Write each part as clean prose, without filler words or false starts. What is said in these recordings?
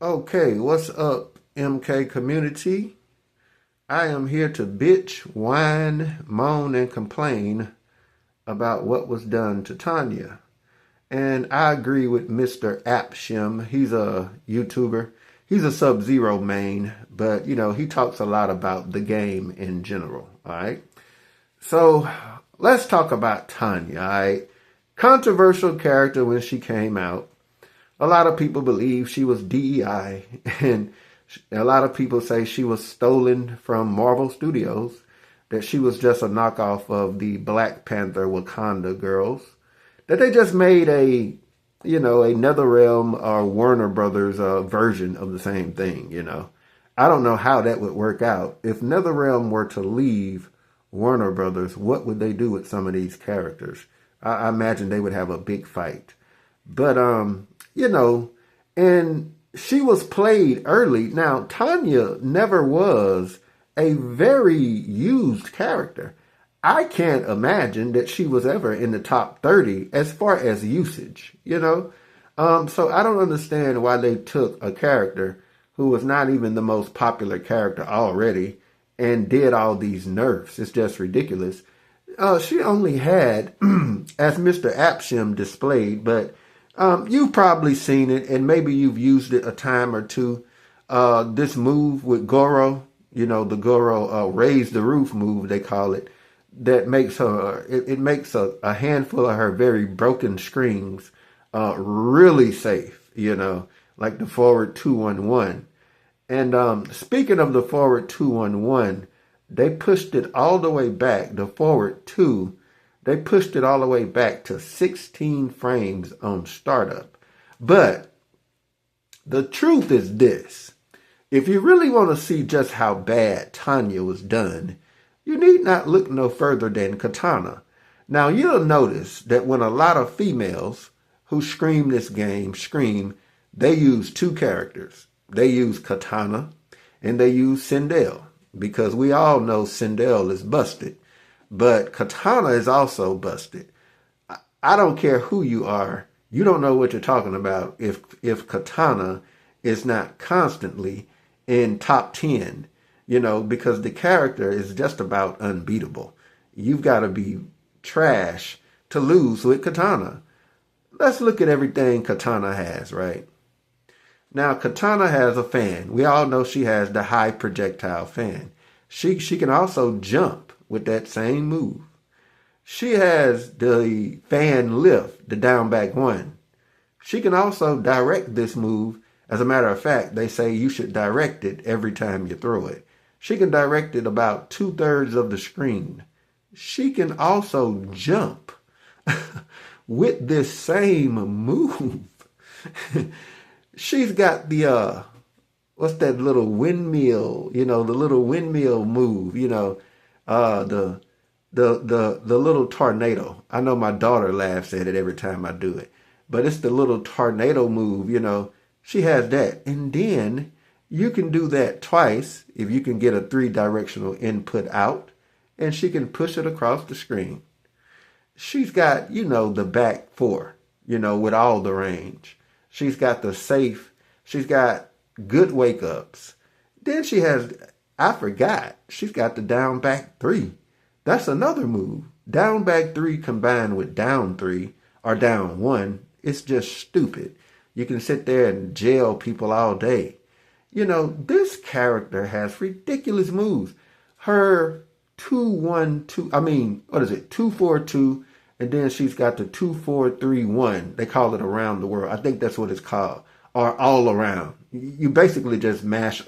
Okay, what's up, MK community? I am here to bitch, whine, moan, and complain about what was done to Tanya. And I agree with Mr. Apshim. He's a YouTuber. He's a Sub-Zero main, but he talks a lot about the game in general. All right. So let's talk about Tanya. All right. Controversial character when she came out. A lot of people believe she was DEI, and a lot of people say she was stolen from Marvel Studios, that she was just a knockoff of the Black Panther Wakanda girls, that they just made a NetherRealm or Warner Brothers version of the same thing. I don't know how that would work out. If NetherRealm were to leave Warner Brothers, what would they do with some of these characters? I imagine they would have a big fight. But, and she was played early. Now, Tanya never was a very used character. I can't imagine that she was ever in the top 30 as far as usage. So I don't understand why they took a character who was not even the most popular character already and did all these nerfs. It's just ridiculous. She only had, as Mr. Apshim displayed, but you've probably seen it, and maybe you've used it a time or two. This move with Goro, the Goro raise the roof move, they call it, that makes her, it makes a handful of her very broken strings really safe, like the forward 2-1-1. And speaking of the forward 2-1-1, they pushed it all the way back, the forward 2. They pushed it all the way back to 16 frames on startup. But the truth is this. If you really want to see just how bad Tanya was done, you need not look no further than Kitana. Now, you'll notice that when a lot of females who scream this game scream, they use two characters. They use Kitana and they use Sindel, because we all know Sindel is busted. But Kitana is also busted. I don't care who you are. You don't know what you're talking about if Kitana is not constantly in top 10, because the character is just about unbeatable. You've got to be trash to lose with Kitana. Let's look at everything Kitana has, right? Now, Kitana has a fan. We all know she has the high projectile fan. She can also jump with that same move. She has the fan lift, the down back one. She can also direct this move. As a matter of fact, they say you should direct it every time you throw it. She can direct it about 2/3 of the screen. She can also jump with this same move. She's got the what's that little windmill, the little windmill move, the little tornado. I know my daughter laughs at it every time I do it, but it's the little tornado move, She has that. And then you can do that twice if you can get a 3-directional input out, and she can push it across the screen. She's got, the back 4, with all the range. She's got the safe. She's got good wake ups. Then she has, I forgot, she's got the down back 3. That's another move. Down back 3 combined with down 3 or down 1. It's just stupid. You can sit there and jail people all day. This character has ridiculous moves. Her 2-1-2, 2-4-2, and then she's got the 2-4-3-1. They call it around the world. I think that's what it's called. Or all around. You basically just mash,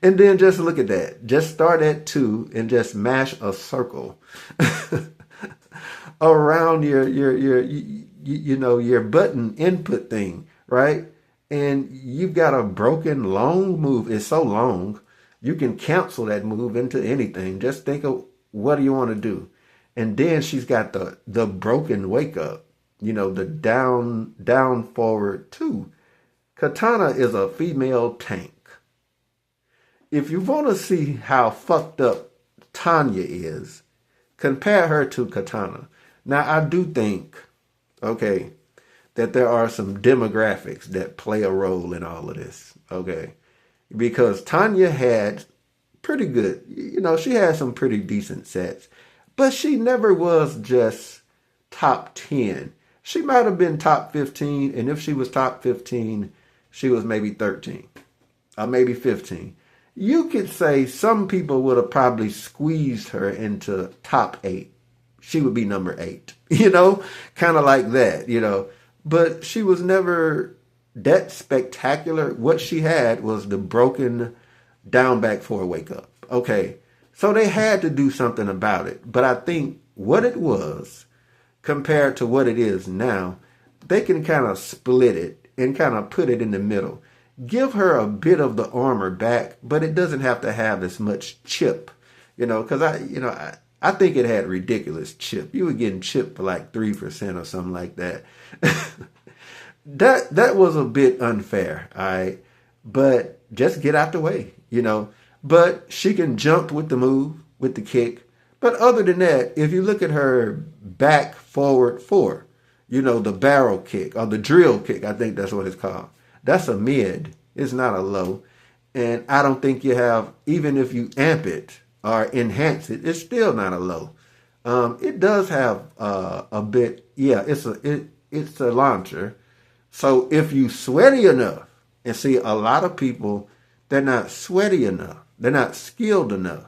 and then just look at that. Just start at 2 and just mash a circle around your button input thing, right? And you've got a broken long move. It's so long, you can cancel that move into anything. Just think of what do you want to do. And then she's got the broken wake up, the down forward 2. Kitana is a female tank. If you want to see how fucked up Tanya is, compare her to Kitana. Now, I do think, okay, that there are some demographics that play a role in all of this. Okay. Because Tanya had pretty good, she had some pretty decent sets, but she never was just top 10. She might have been top 15, and if she was top 15, she was maybe 13 or maybe 15. You could say some people would have probably squeezed her into top 8. She would be number 8, kind of like that, But she was never that spectacular. What she had was the broken down back for wake up. Okay, so they had to do something about it. But I think what it was compared to what it is now, they can kind of split it and kind of put it in the middle. Give her a bit of the armor back, but it doesn't have to have as much chip, because I think it had ridiculous chip. You were getting chip for like 3% or something like that. That was a bit unfair, all right? But just get out the way, But she can jump with the move, with the kick. But other than that, if you look at her back forward 4, the barrel kick or the drill kick, I think that's what it's called. That's a mid. It's not a low. And I don't think you have, even if you amp it or enhance it, it's still not a low. It does have a bit, it's a launcher. So if you sweaty enough, and see a lot of people, they're not sweaty enough. They're not skilled enough.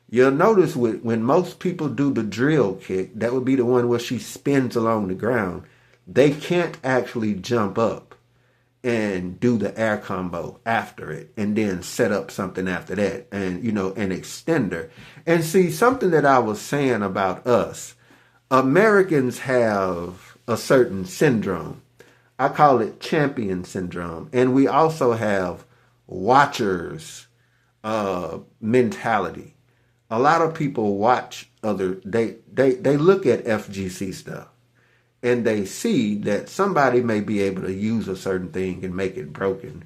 You'll notice when most people do the drill kick, that would be the one where she spins along the ground. They can't actually jump up and do the air combo after it and then set up something after that and, an extender. And see, something that I was saying about us, Americans have a certain syndrome. I call it champion syndrome. And we also have watchers mentality. A lot of people watch they look at FGC stuff and they see that somebody may be able to use a certain thing and make it broken.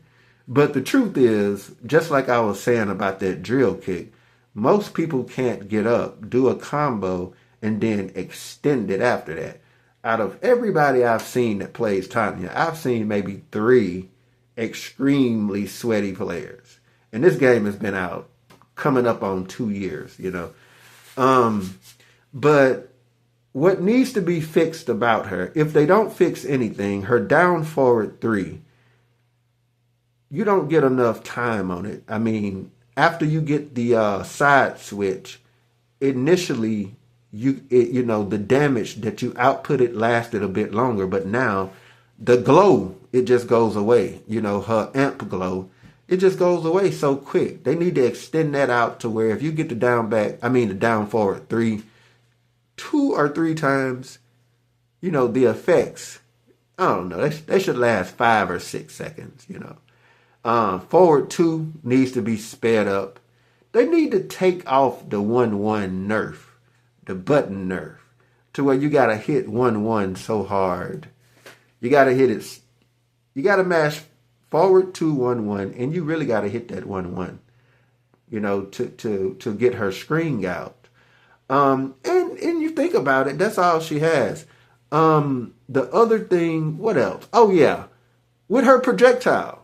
But the truth is, just like I was saying about that drill kick, most people can't get up, do a combo, and then extend it after that. Out of everybody I've seen that plays Tanya, I've seen maybe 3 extremely sweaty players. And this game has been out coming up on 2 years, But what needs to be fixed about her, if they don't fix anything, her down forward 3, you don't get enough time on it. I mean, after you get the side switch, initially, the damage that you outputted lasted a bit longer, but now the glow, it just goes away. Her amp glow, it just goes away so quick. They need to extend that out to where if you get the down forward 3, 2 or 3 times, the effects, I don't know, they should last 5 or 6 seconds, Forward 2 needs to be sped up. They need to take off the 1-1 nerf, the button nerf, to where you got to hit 1-1 so hard. You got to hit it. You got to mash forward 2, 1-1, and you really got to hit that 1-1, to get her screen out. And you think about it, that's all she has. The other thing, what else? Oh yeah, with her projectile.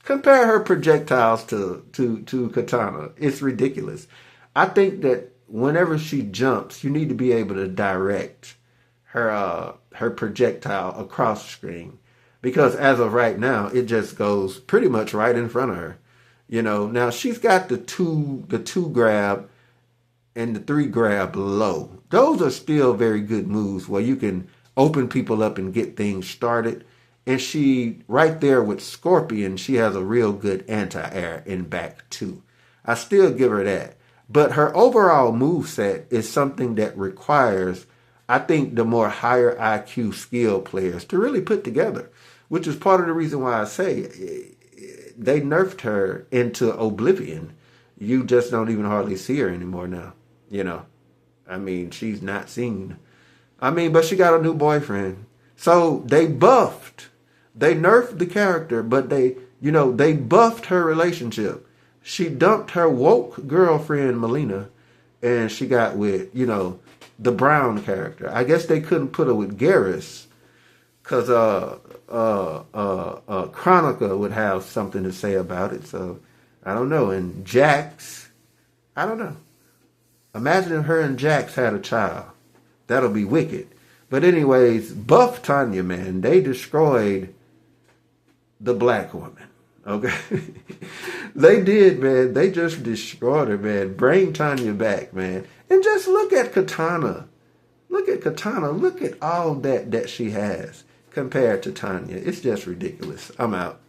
Compare her projectiles to Kitana. It's ridiculous. I think that whenever she jumps, you need to be able to direct her projectile across the screen. Because as of right now, it just goes pretty much right in front of her. Now she's got the two grab and the 3 grab low. Those are still very good moves where you can open people up and get things started. And she, right there with Scorpion, she has a real good anti-air in back too. I still give her that. But her overall moveset is something that requires, I think, the more higher IQ skill players to really put together, which is part of the reason why I say they nerfed her into oblivion. You just don't even hardly see her anymore now. She's not seen. But she got a new boyfriend. So they buffed. They nerfed the character, but they buffed her relationship. She dumped her woke girlfriend, Melina, and she got with, the Brown character. I guess they couldn't put her with Garrus because Chronica would have something to say about it. So I don't know. And Jax, I don't know. Imagine if her and Jax had a child. That'll be wicked. But anyways, buff Tanya, man. They destroyed the black woman. Okay? They did, man. They just destroyed her, man. Bring Tanya back, man. And just look at Kitana. Look at Kitana. Look at all that she has compared to Tanya. It's just ridiculous. I'm out.